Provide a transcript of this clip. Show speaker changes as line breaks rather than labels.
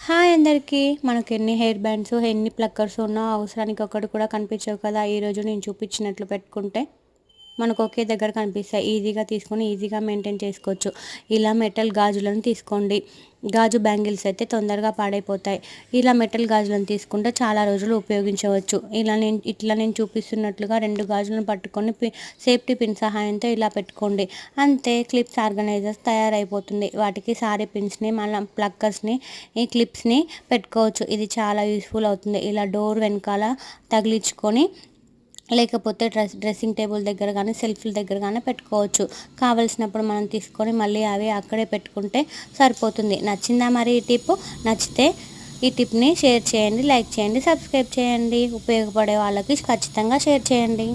Hi అందరికీ. మనకు ఎన్ని హెయిర్ బ్యాండ్స్, ఎన్ని ప్లక్కర్స్ ఉన్నా అవసరానికి ఒకటి కూడా కనిపించవు కదా. ఈరోజు నేను చూపించినట్లు పెట్టుకుంటే మనకు ఒకే దగ్గర కనిపిస్తాయి. ఈజీగా తీసుకొని ఈజీగా మెయింటైన్ చేసుకోవచ్చు. ఇలా మెటల్ గాజులను తీసుకోండి. గాజు బ్యాంగిల్స్ అయితే తొందరగా పాడైపోతాయి. ఇలా మెటల్ గాజులను తీసుకుంటే చాలా రోజులు ఉపయోగించవచ్చు. ఇట్లా నేను చూపిస్తున్నట్లుగా 2 గాజులను పట్టుకొని సేఫ్టీ పిన్ సహాయంతో ఇలా పెట్టుకోండి. అంతే, క్లిప్స్ ఆర్గనైజర్స్ తయారైపోతుంది. వాటికి సారీ పిన్స్ని, మన ప్లక్కర్స్ని, ఈ క్లిప్స్ని పెట్టుకోవచ్చు. ఇది చాలా యూస్ఫుల్ అవుతుంది. ఇలా డోర్ వెనకాల తగిలించుకొని లేకపోతే డ్రెస్సింగ్ టేబుల్ దగ్గర కానీ సెల్ఫ్ల దగ్గర కానీ పెట్టుకోవచ్చు. కావలసినప్పుడు మనం తీసుకొని మళ్ళీ అవి అక్కడే పెట్టుకుంటే సరిపోతుంది. నచ్చిందా మరి ఈ టిప్? నచ్చితే ఈ టిప్ని షేర్ చేయండి, లైక్ చేయండి, సబ్స్క్రైబ్ చేయండి. ఉపయోగపడే వాళ్ళకి ఖచ్చితంగా షేర్ చేయండి.